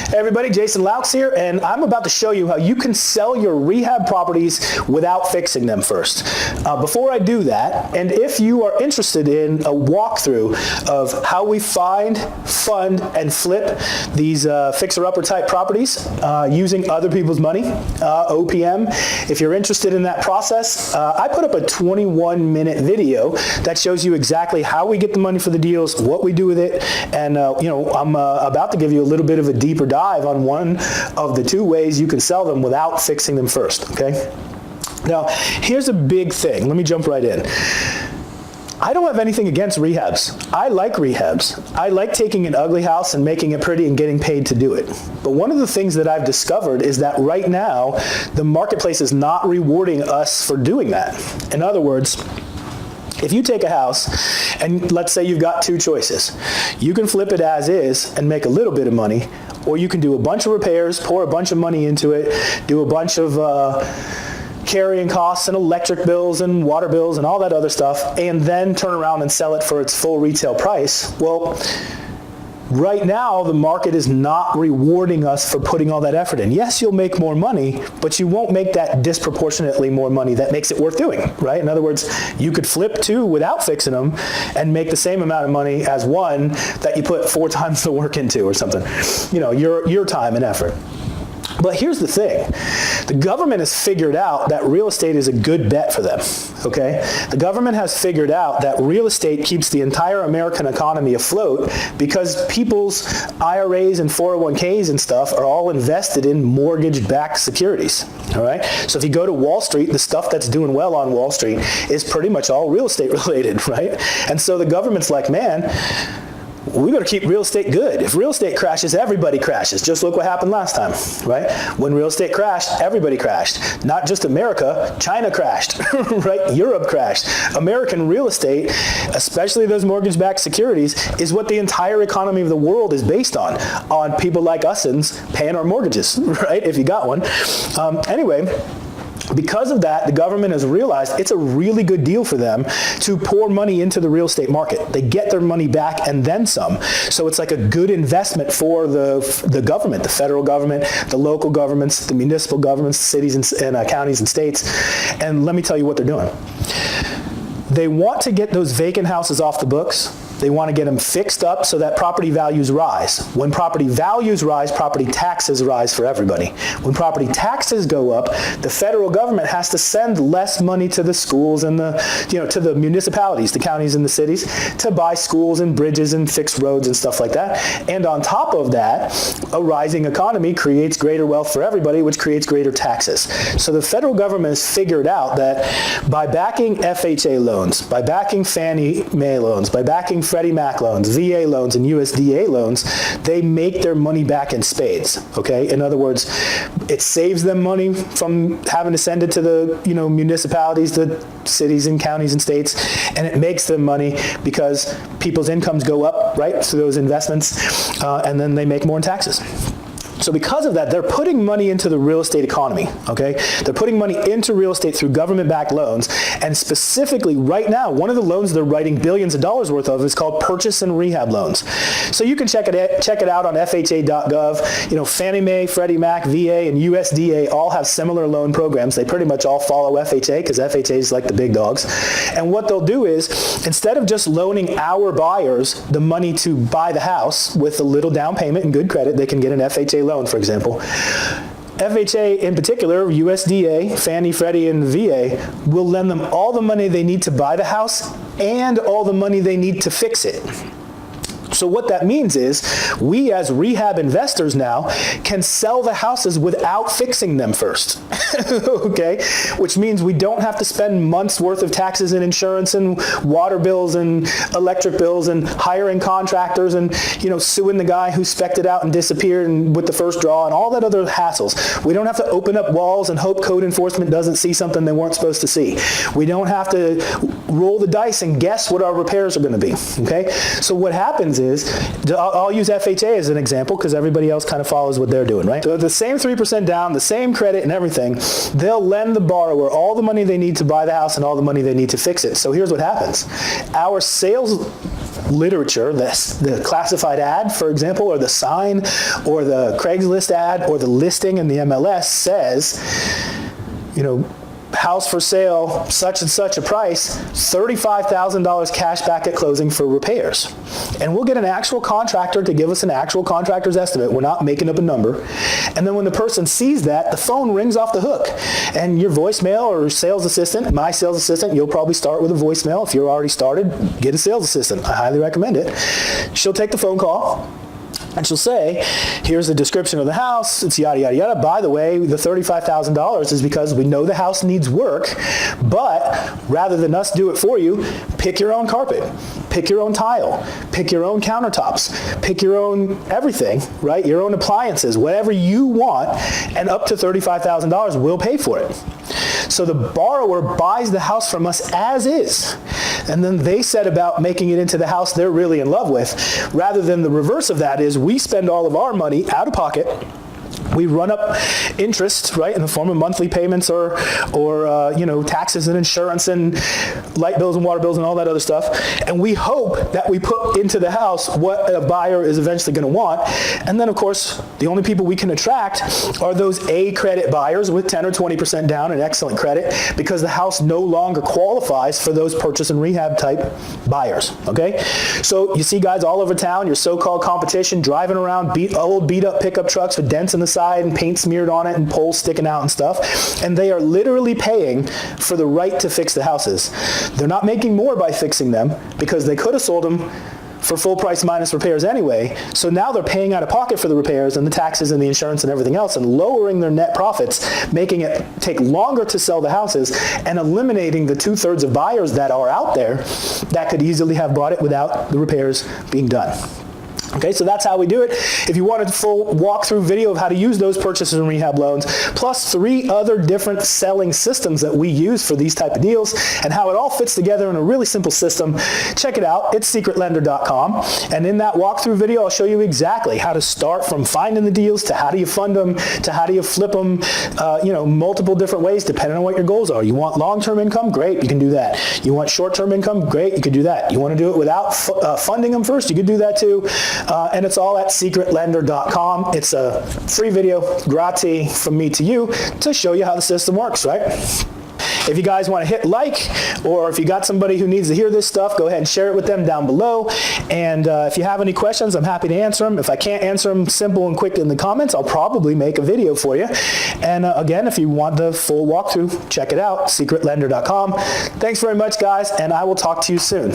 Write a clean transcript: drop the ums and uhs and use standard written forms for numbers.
Hey everybody, Jason Loucks here, and I'm about to show you how you can sell your rehab properties without fixing them first. Before I do that, and if you are interested in a walkthrough of how we find, fund, and flip these fixer-upper type properties using other people's money, OPM, if you're interested in that process, I put up a 21-minute video that shows you exactly how we get the money for the deals, what we do with it, and I'm about to give you a little bit of a deeper dive on one of the two ways you can sell them without fixing them first, okay? Now, here's a big thing. Let me jump right in. I don't have anything against rehabs. I like rehabs. I like taking an ugly house and making it pretty and getting paid to do it. But one of the things that I've discovered is that right now, the marketplace is not rewarding us for doing that. In other words, if you take a house and let's say you've got two choices. You can flip it as is and make a little bit of money, or you can do a bunch of repairs, pour a bunch of money into it, do a bunch of carrying costs and electric bills and water bills and all that other stuff, and then turn around and sell it for its full retail price. Well, right now, the market is not rewarding us for putting all that effort in. Yes, you'll make more money, but you won't make that disproportionately more money that makes it worth doing, right? In other words, you could flip two without fixing them and make the same amount of money as one that you put 4 times the work into or something. You know, your time and effort. But here's the thing. The government has figured out that real estate is a good bet for them, okay? The government has figured out that real estate keeps the entire American economy afloat because people's IRAs and 401ks and stuff are all invested in mortgage-backed securities, all right? So if you go to Wall Street, the stuff that's doing well on Wall Street is pretty much all real estate related, right? And so the government's like, man, we better keep real estate good. If real estate crashes, everybody crashes. Just look what happened last time, right? When real estate crashed, everybody crashed. Not just America, China crashed, right? Europe crashed. American real estate, especially those mortgage-backed securities, is what the entire economy of the world is based on people like usins paying our mortgages, right? If you got one. Anyway, because of that, the government has realized it's a really good deal for them to pour money into the real estate market. They get their money back and then some. So it's like a good investment for the government, the federal government, the local governments, the municipal governments, cities and counties and states. And let me tell you what they're doing. They want to get those vacant houses off the books. They want to get them fixed up so that property values rise. When property values rise, property taxes rise for everybody. When property taxes go up, the federal government has to send less money to the schools and to the municipalities, the counties and the cities, to buy schools and bridges and fix roads and stuff like that. And on top of that, a rising economy creates greater wealth for everybody, which creates greater taxes. So the federal government has figured out that by backing FHA loans, by backing Fannie Mae loans, by backing Freddie Mac loans, VA loans, and USDA loans, they make their money back in spades, okay? In other words, it saves them money from having to send it to the municipalities, the cities and counties and states, and it makes them money because people's incomes go up, right, through those investments, and then they make more in taxes. So because of that, they're putting money into the real estate economy, okay? They're putting money into real estate through government-backed loans, and specifically right now, one of the loans they're writing billions of dollars worth of is called purchase and rehab loans. So you can check it out on FHA.gov. Fannie Mae, Freddie Mac, VA, and USDA all have similar loan programs. They pretty much all follow FHA because FHA is like the big dogs. And what they'll do is, instead of just loaning our buyers the money to buy the house with a little down payment and good credit, they can get an FHA loan, for example. FHA in particular, USDA, Fannie, Freddie, and VA will lend them all the money they need to buy the house and all the money they need to fix it. So what that means is we as rehab investors now can sell the houses without fixing them first, okay? Which means we don't have to spend months worth of taxes and insurance and water bills and electric bills and hiring contractors and, suing the guy who spec'd it out and disappeared and with the first draw and all that other hassles. We don't have to open up walls and hope code enforcement doesn't see something they weren't supposed to see. We don't have to roll the dice and guess what our repairs are going to be, okay? So what happens is, I'll use FHA as an example because everybody else kind of follows what they're doing, right? So the same 3% down, the same credit and everything, they'll lend the borrower all the money they need to buy the house and all the money they need to fix it. So here's what happens. Our sales literature, the classified ad, for example, or the sign, or the Craigslist ad, or the listing in the MLS says, you know, house for sale, such and such a price, $35,000 cash back at closing for repairs. And we'll get an actual contractor to give us an actual contractor's estimate. We're not making up a number. And then when the person sees that, the phone rings off the hook. And your voicemail or sales assistant, my sales assistant, you'll probably start with a voicemail. If you're already started, get a sales assistant. I highly recommend it. She'll take the phone call. And she'll say, here's the description of the house, it's yada, yada, yada. By the way, the $35,000 is because we know the house needs work, but rather than us do it for you, pick your own carpet, pick your own tile, pick your own countertops, pick your own everything, right? Your own appliances, whatever you want, and up to $35,000, we'll pay for it. So the borrower buys the house from us as is, and then they set about making it into the house they're really in love with, rather than the reverse of that is we spend all of our money out of pocket. We run up interest, right, in the form of monthly payments or you know, taxes and insurance and light bills and water bills and all that other stuff. And we hope that we put into the house what a buyer is eventually going to want. And then, of course, the only people we can attract are those A credit buyers with 10 or 20% down and excellent credit, because the house no longer qualifies for those purchase and rehab type buyers, okay? So you see guys all over town, your so-called competition, driving around old beat-up pickup trucks with dents in the side and paint smeared on it and poles sticking out and stuff, and they are literally paying for the right to fix the houses. They're not making more by fixing them because they could have sold them for full price minus repairs anyway, so now they're paying out of pocket for the repairs and the taxes and the insurance and everything else and lowering their net profits, making it take longer to sell the houses and eliminating the 2/3 of buyers that are out there that could easily have bought it without the repairs being done. Okay, so that's how we do it. If you want a full walkthrough video of how to use those purchase and rehab loans, plus 3 other different selling systems that we use for these type of deals and how it all fits together in a really simple system, check it out. It's secretlender.com. And in that walkthrough video, I'll show you exactly how to start from finding the deals to how do you fund them to how do you flip them, you know, multiple different ways depending on what your goals are. You want long-term income? Great, you can do that. You want short-term income? Great, you can do that. You want to do it without funding them first? You can do that too. And it's all at secretlender.com. It's a free video, gratis, from me to you to show you how the system works, right? If you guys want to hit like, or if you got somebody who needs to hear this stuff, go ahead and share it with them down below. And if you have any questions, I'm happy to answer them. If I can't answer them simple and quick in the comments, I'll probably make a video for you. And again, if you want the full walkthrough, check it out, secretlender.com. Thanks very much, guys, and I will talk to you soon.